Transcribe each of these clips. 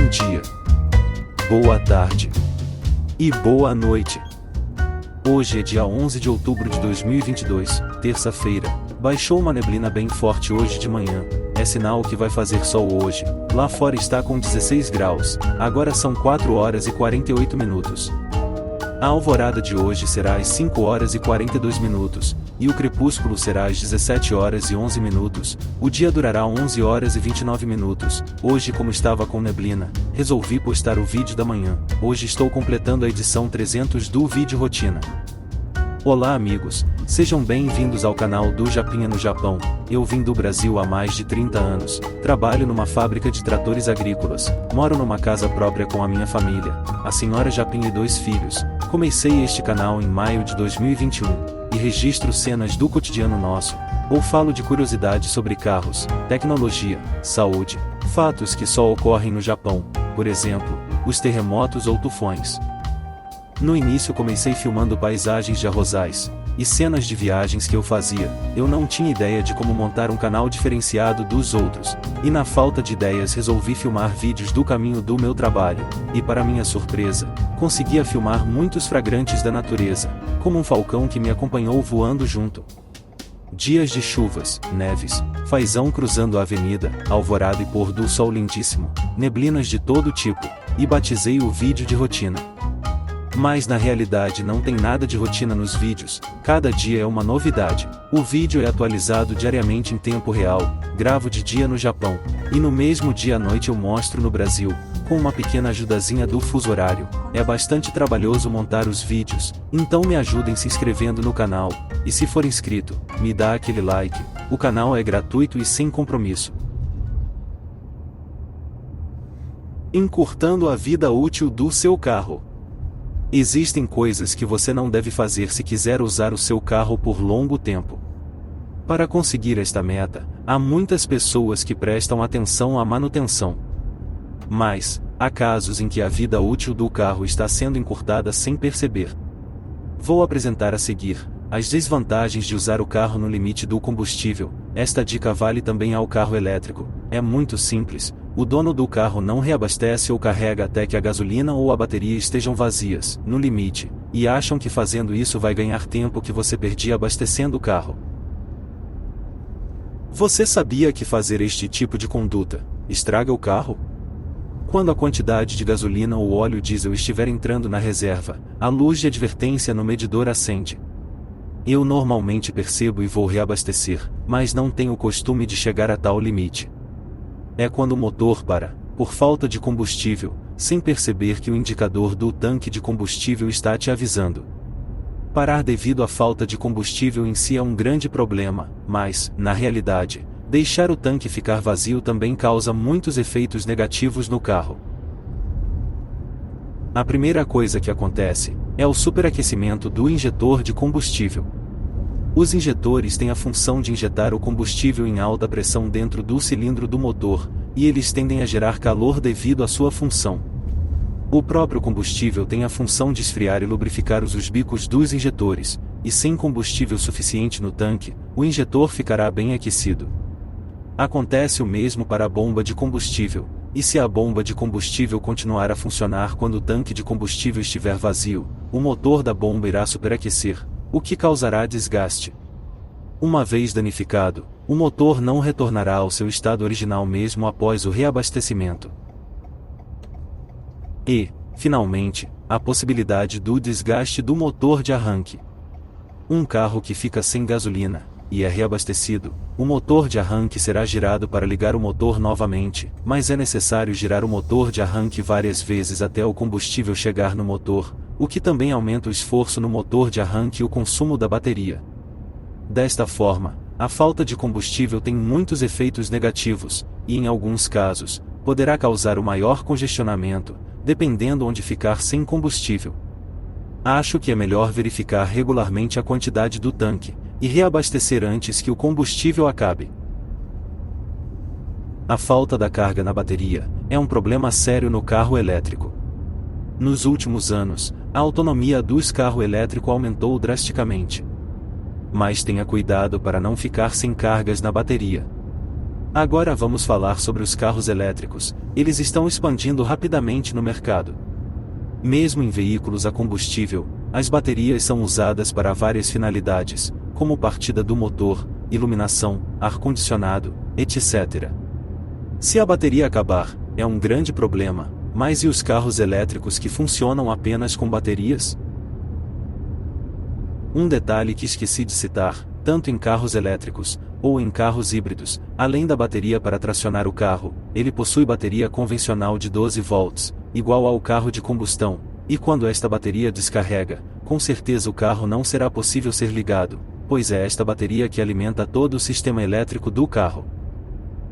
dia, boa tarde e boa noite. Hoje é dia 11 de outubro de 2022, terça-feira. Baixou uma neblina bem forte hoje de manhã. É sinal que vai fazer sol hoje. Lá fora está com 16 graus. Agora são 4 horas e 48 minutos. A alvorada de hoje será às 5 horas e 42 minutos, e o crepúsculo será às 17 horas e 11 minutos. O dia durará 11 horas e 29 minutos. Hoje, como estava com neblina, resolvi postar o vídeo da manhã. Hoje estou completando a edição 300 do Vídeo Rotina. Olá amigos, sejam bem-vindos ao canal do Japinha no Japão. Eu vim do Brasil há mais de 30 anos, trabalho numa fábrica de tratores agrícolas, moro numa casa própria com a minha família, a senhora Japinha e 2 filhos. Comecei este canal em maio de 2021, e registro cenas do cotidiano nosso, ou falo de curiosidades sobre carros, tecnologia, saúde, fatos que só ocorrem no Japão, por exemplo, os terremotos ou tufões. No início comecei filmando paisagens de arrozais, e cenas de viagens que eu fazia. Eu não tinha ideia de como montar um canal diferenciado dos outros, e na falta de ideias resolvi filmar vídeos do caminho do meu trabalho, e para minha surpresa, conseguia filmar muitos flagrantes da natureza, como um falcão que me acompanhou voando junto. Dias de chuvas, neves, fazão cruzando a avenida, alvorada e pôr do sol lindíssimo, neblinas de todo tipo, e batizei o vídeo de rotina. Mas na realidade não tem nada de rotina nos vídeos, cada dia é uma novidade. O vídeo é atualizado diariamente em tempo real, gravo de dia no Japão, e no mesmo dia à noite eu mostro no Brasil, com uma pequena ajudazinha do fuso horário. É bastante trabalhoso montar os vídeos, então me ajudem se inscrevendo no canal, e se for inscrito, me dá aquele like. O canal é gratuito e sem compromisso. Encurtando a vida útil do seu carro. Existem coisas que você não deve fazer se quiser usar o seu carro por longo tempo. Para conseguir esta meta, há muitas pessoas que prestam atenção à manutenção. Mas, há casos em que a vida útil do carro está sendo encurtada sem perceber. Vou apresentar a seguir as desvantagens de usar o carro no limite do combustível. Esta dica vale também ao carro elétrico. É muito simples. O dono do carro não reabastece ou carrega até que a gasolina ou a bateria estejam vazias, no limite, e acham que fazendo isso vai ganhar tempo que você perdia abastecendo o carro. Você sabia que fazer este tipo de conduta estraga o carro? Quando a quantidade de gasolina ou óleo diesel estiver entrando na reserva, a luz de advertência no medidor acende. Eu normalmente percebo e vou reabastecer, mas não tenho o costume de chegar a tal limite. É quando o motor para, por falta de combustível, sem perceber que o indicador do tanque de combustível está te avisando. Parar devido à falta de combustível em si é um grande problema, mas, na realidade, deixar o tanque ficar vazio também causa muitos efeitos negativos no carro. A primeira coisa que acontece é o superaquecimento do injetor de combustível. Os injetores têm a função de injetar o combustível em alta pressão dentro do cilindro do motor, e eles tendem a gerar calor devido à sua função. O próprio combustível tem a função de esfriar e lubrificar os bicos dos injetores, e sem combustível suficiente no tanque, o injetor ficará bem aquecido. Acontece o mesmo para a bomba de combustível, e se a bomba de combustível continuar a funcionar quando o tanque de combustível estiver vazio, o motor da bomba irá superaquecer, o que causará desgaste. Uma vez danificado, o motor não retornará ao seu estado original mesmo após o reabastecimento. E, finalmente, a possibilidade do desgaste do motor de arranque. Um carro que fica sem gasolina, e é reabastecido, o motor de arranque será girado para ligar o motor novamente, mas é necessário girar o motor de arranque várias vezes até o combustível chegar no motor, o que também aumenta o esforço no motor de arranque e o consumo da bateria. Desta forma, a falta de combustível tem muitos efeitos negativos, e em alguns casos, poderá causar o maior congestionamento, dependendo onde ficar sem combustível. Acho que é melhor verificar regularmente a quantidade do tanque, e reabastecer antes que o combustível acabe. A falta da carga na bateria é um problema sério no carro elétrico. Nos últimos anos, a autonomia dos carros elétricos aumentou drasticamente. Mas tenha cuidado para não ficar sem cargas na bateria. Agora vamos falar sobre os carros elétricos. Eles estão expandindo rapidamente no mercado. Mesmo em veículos a combustível, as baterias são usadas para várias finalidades, como partida do motor, iluminação, ar-condicionado, etc. Se a bateria acabar, é um grande problema, mas e os carros elétricos que funcionam apenas com baterias? Um detalhe que esqueci de citar: tanto em carros elétricos, ou em carros híbridos, além da bateria para tracionar o carro, ele possui bateria convencional de 12 volts, igual ao carro de combustão, e quando esta bateria descarrega, com certeza o carro não será possível ser ligado, pois é esta bateria que alimenta todo o sistema elétrico do carro.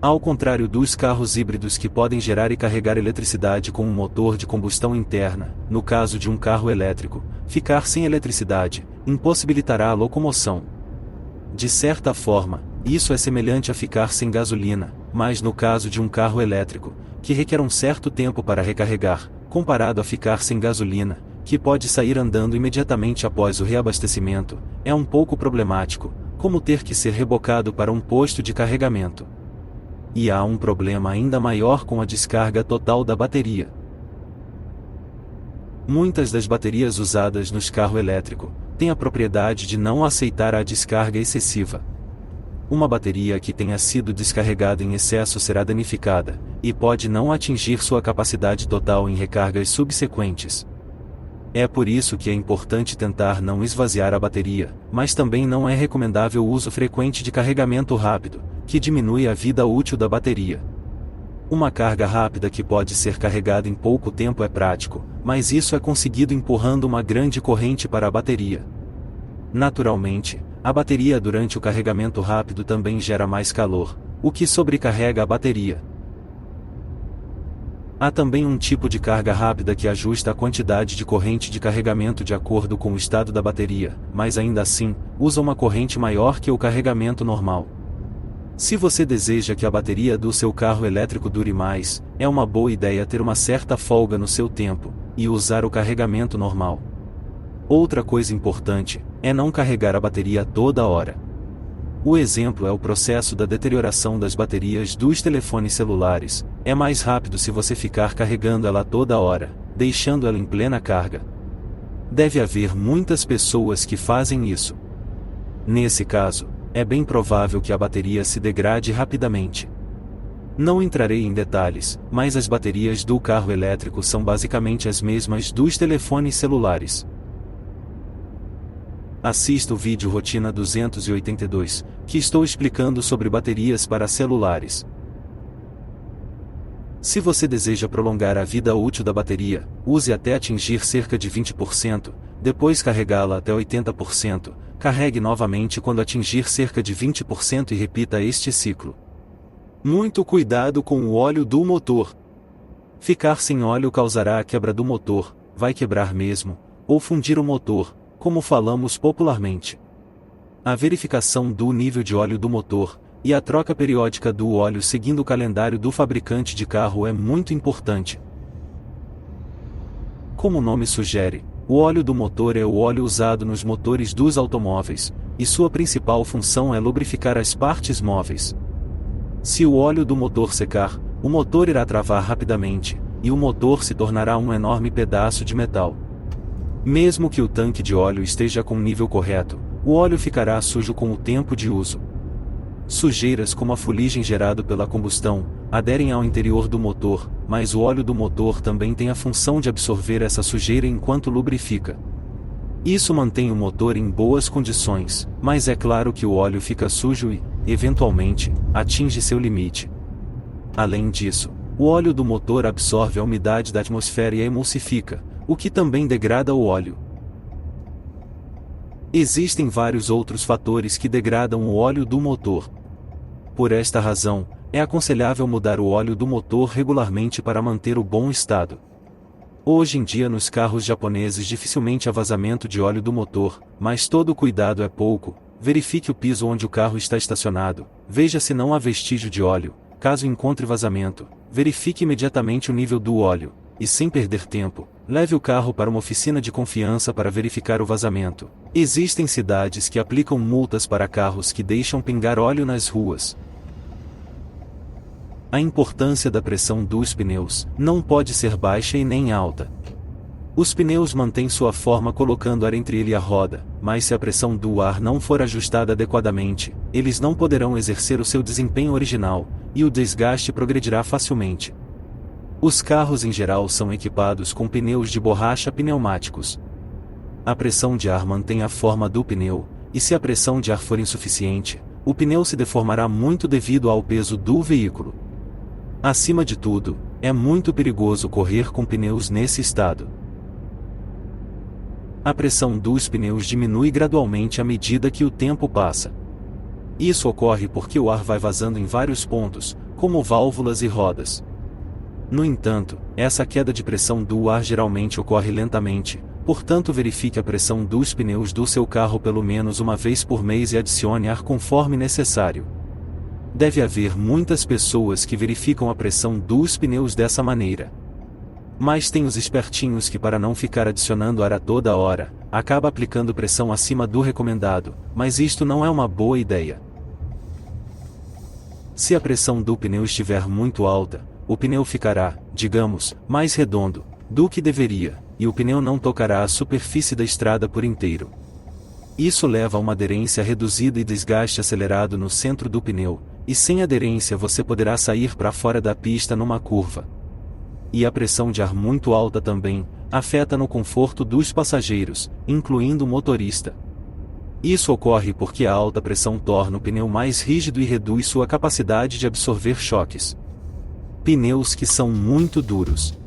Ao contrário dos carros híbridos que podem gerar e carregar eletricidade com um motor de combustão interna, no caso de um carro elétrico, ficar sem eletricidade impossibilitará a locomoção. De certa forma, isso é semelhante a ficar sem gasolina, mas no caso de um carro elétrico, que requer um certo tempo para recarregar, comparado a ficar sem gasolina, que pode sair andando imediatamente após o reabastecimento, é um pouco problemático, como ter que ser rebocado para um posto de carregamento. E há um problema ainda maior com a descarga total da bateria. Muitas das baterias usadas nos carros elétricos têm a propriedade de não aceitar a descarga excessiva. Uma bateria que tenha sido descarregada em excesso será danificada, e pode não atingir sua capacidade total em recargas subsequentes. É por isso que é importante tentar não esvaziar a bateria, mas também não é recomendável o uso frequente de carregamento rápido, que diminui a vida útil da bateria. Uma carga rápida que pode ser carregada em pouco tempo é prático, mas isso é conseguido empurrando uma grande corrente para a bateria. Naturalmente, a bateria durante o carregamento rápido também gera mais calor, o que sobrecarrega a bateria. Há também um tipo de carga rápida que ajusta a quantidade de corrente de carregamento de acordo com o estado da bateria, mas ainda assim, usa uma corrente maior que o carregamento normal. Se você deseja que a bateria do seu carro elétrico dure mais, é uma boa ideia ter uma certa folga no seu tempo, e usar o carregamento normal. Outra coisa importante, é não carregar a bateria toda hora. O exemplo é o processo da deterioração das baterias dos telefones celulares. É mais rápido se você ficar carregando ela toda hora, deixando ela em plena carga. Deve haver muitas pessoas que fazem isso. Nesse caso, é bem provável que a bateria se degrade rapidamente. Não entrarei em detalhes, mas as baterias do carro elétrico são basicamente as mesmas dos telefones celulares. Assista o vídeo Rotina 282, que estou explicando sobre baterias para celulares. Se você deseja prolongar a vida útil da bateria, use até atingir cerca de 20%, depois carregá-la até 80%, carregue novamente quando atingir cerca de 20% e repita este ciclo. Muito cuidado com o óleo do motor. Ficar sem óleo causará a quebra do motor, vai quebrar mesmo, ou fundir o motor, como falamos popularmente. A verificação do nível de óleo do motor, e a troca periódica do óleo seguindo o calendário do fabricante de carro é muito importante. Como o nome sugere, o óleo do motor é o óleo usado nos motores dos automóveis, e sua principal função é lubrificar as partes móveis. Se o óleo do motor secar, o motor irá travar rapidamente, e o motor se tornará um enorme pedaço de metal. Mesmo que o tanque de óleo esteja com o nível correto, o óleo ficará sujo com o tempo de uso. Sujeiras como a fuligem gerada pela combustão, aderem ao interior do motor, mas o óleo do motor também tem a função de absorver essa sujeira enquanto lubrifica. Isso mantém o motor em boas condições, mas é claro que o óleo fica sujo e, eventualmente, atinge seu limite. Além disso, o óleo do motor absorve a umidade da atmosfera e a emulsifica, o que também degrada o óleo. Existem vários outros fatores que degradam o óleo do motor. Por esta razão, é aconselhável mudar o óleo do motor regularmente para manter o bom estado. Hoje em dia nos carros japoneses dificilmente há vazamento de óleo do motor, mas todo cuidado é pouco. Verifique o piso onde o carro está estacionado, veja se não há vestígio de óleo. Caso encontre vazamento, verifique imediatamente o nível do óleo, e sem perder tempo, leve o carro para uma oficina de confiança para verificar o vazamento. Existem cidades que aplicam multas para carros que deixam pingar óleo nas ruas. A importância da pressão dos pneus não pode ser baixa e nem alta. Os pneus mantêm sua forma colocando ar entre ele e a roda, mas se a pressão do ar não for ajustada adequadamente, eles não poderão exercer o seu desempenho original, e o desgaste progredirá facilmente. Os carros em geral são equipados com pneus de borracha pneumáticos. A pressão de ar mantém a forma do pneu, e se a pressão de ar for insuficiente, o pneu se deformará muito devido ao peso do veículo. Acima de tudo, é muito perigoso correr com pneus nesse estado. A pressão dos pneus diminui gradualmente à medida que o tempo passa. Isso ocorre porque o ar vai vazando em vários pontos, como válvulas e rodas. No entanto, essa queda de pressão do ar geralmente ocorre lentamente, portanto verifique a pressão dos pneus do seu carro pelo menos uma vez por mês e adicione ar conforme necessário. Deve haver muitas pessoas que verificam a pressão dos pneus dessa maneira. Mas tem os espertinhos que, para não ficar adicionando ar a toda hora, acaba aplicando pressão acima do recomendado, mas isto não é uma boa ideia. Se a pressão do pneu estiver muito alta, o pneu ficará, digamos, mais redondo do que deveria, e o pneu não tocará a superfície da estrada por inteiro. Isso leva a uma aderência reduzida e desgaste acelerado no centro do pneu, e sem aderência você poderá sair para fora da pista numa curva. E a pressão de ar muito alta também afeta no conforto dos passageiros, incluindo o motorista. Isso ocorre porque a alta pressão torna o pneu mais rígido e reduz sua capacidade de absorver choques. Pneus que são muito duros.